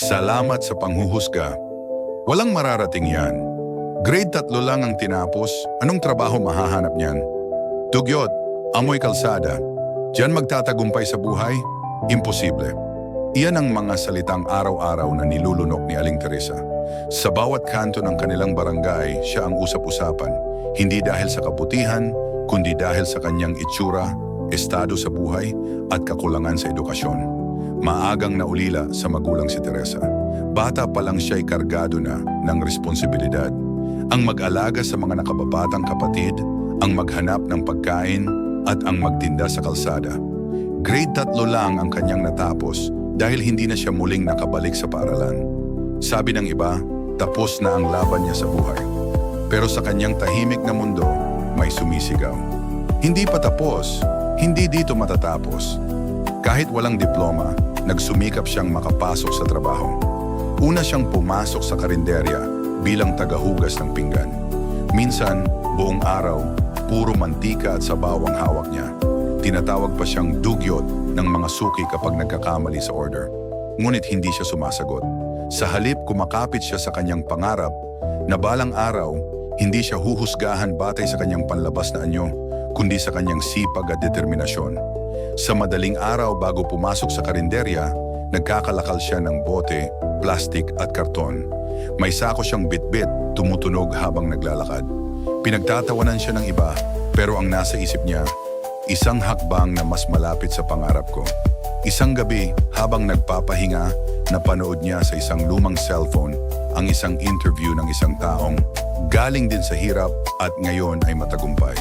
Salamat sa panghuhusga. Walang mararating yan. Grade 3 lang ang tinapos. Anong trabaho mahahanap niyan? Dugyot, amoy kalsada. Diyan magtatagumpay sa buhay? Imposible. Iyan ang mga salitang araw-araw na nilulunok ni Aling Teresa. Sa bawat kanto ng kanilang barangay, siya ang usap-usapan. Hindi dahil sa kabutihan, kundi dahil sa kanyang itsura, estado sa buhay, at kakulangan sa edukasyon. Maagang naulila sa magulang si Teresa. Bata pa lang siya'y kargado na ng responsibilidad. Ang mag-alaga sa mga nakababatang kapatid, ang maghanap ng pagkain, at ang magtinda sa kalsada. Grade 3 lang ang kanyang natapos dahil hindi na siya muling nakabalik sa paaralan. Sabi ng iba, tapos na ang laban niya sa buhay. Pero sa kanyang tahimik na mundo, may sumisigaw. Hindi pa tapos, hindi dito matatapos. Kahit walang diploma, nagsumikap siyang makapasok sa trabaho. Una siyang pumasok sa karinderya bilang tagahugas ng pinggan. Minsan, buong araw, puro mantika at sabaw ang hawak niya. Tinatawag pa siyang dugyot ng mga suki kapag nagkakamali sa order. Ngunit hindi siya sumasagot. Sa halip kumakapit siya sa kanyang pangarap na balang araw, hindi siya huhusgahan batay sa kanyang panlabas na anyo, kundi sa kanyang sipag at determinasyon. Sa madaling araw bago pumasok sa karinderya, nagkakalakal siya ng bote, plastik at karton. May sako siyang bitbit, tumutunog habang naglalakad. Pinagtatawanan siya ng iba, pero ang nasa isip niya, isang hakbang na mas malapit sa pangarap ko. Isang gabi, habang nagpapahinga, napanood niya sa isang lumang cellphone ang isang interview ng isang taong galing din sa hirap at ngayon ay matagumpay.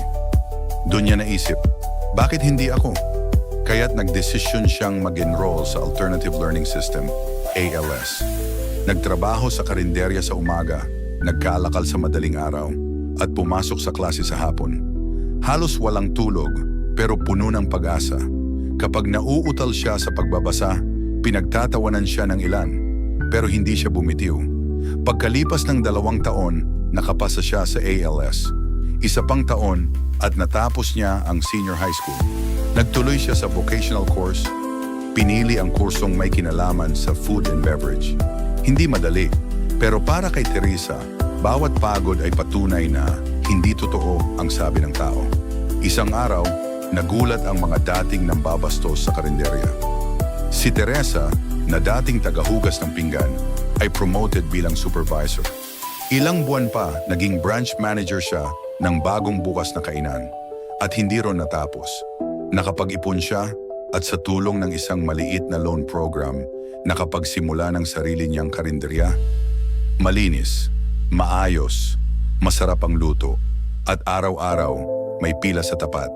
Doon niya naisip, bakit hindi ako? Kaya't nagdesisyon siyang mag-enroll sa Alternative Learning System, ALS. Nagtrabaho sa karinderya sa umaga, nagkalakal sa madaling araw, at pumasok sa klase sa hapon. Halos walang tulog, pero puno ng pag-asa. Kapag nauutal siya sa pagbabasa, pinagtatawanan siya ng ilan, pero hindi siya bumitiw. Pagkalipas ng 2 taon, nakapasa siya sa ALS. Isa pang taon at natapos niya ang senior high school. Nagtuloy siya sa vocational course, pinili ang kursong may kinalaman sa food and beverage. Hindi madali, pero para kay Teresa, bawat pagod ay patunay na hindi totoo ang sabi ng tao. Isang araw, nagulat ang mga dating nambabastos sa karinderya. Si Teresa, na dating tagahugas ng pinggan, ay promoted bilang supervisor. Ilang buwan pa, naging branch manager siya ng bagong bukas na kainan. At hindi ron natapos. Nakapag-ipon siya at sa tulong ng isang maliit na loan program, nakapagsimula ng sarili niyang karinderya. Malinis, maayos, masarap ang luto, at araw-araw may pila sa tapat.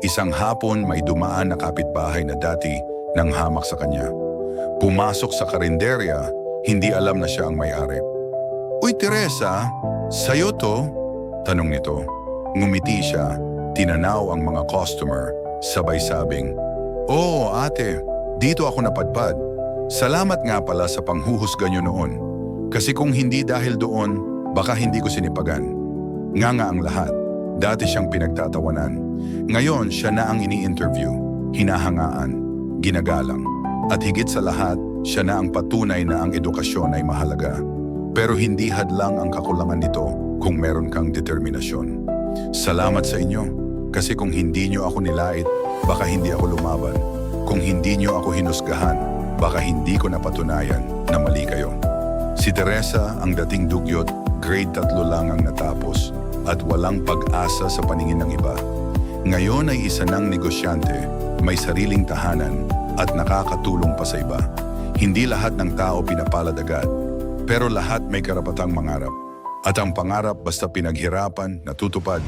Isang hapon may dumaan na kapitbahay na dati nang hamak sa kanya. Pumasok sa karinderya, hindi alam na siya ang may-ari. "Uy Teresa, sa'yo to?" tanong nito. Ngumiti siya, tinanaw ang mga customer, sabay sabing, "Oo ate, dito ako napadpad. Salamat nga pala sa panghuhusga niyo noon. Kasi kung hindi dahil doon, baka hindi ko sinipagan." Nganga ang lahat. Dati siyang pinagtatawanan. Ngayon siya na ang ini-interview, hinahangaan, ginagalang. At higit sa lahat, siya na ang patunay na ang edukasyon ay mahalaga. Pero hindi hadlang ang kakulangan nito kung meron kang determinasyon. Salamat sa inyo, kasi kung hindi nyo ako nilait, baka hindi ako lumaban. Kung hindi nyo ako hinusgahan, baka hindi ko napatunayan na mali kayo. Si Teresa, ang dating dugyot, grade 3 lang ang natapos at walang pag-asa sa paningin ng iba. Ngayon ay isa ng negosyante, may sariling tahanan at nakakatulong pa sa iba. Hindi lahat ng tao pinapalad agad, pero lahat may karapatang mangarap. At ang pangarap basta pinaghirapan, natutupad,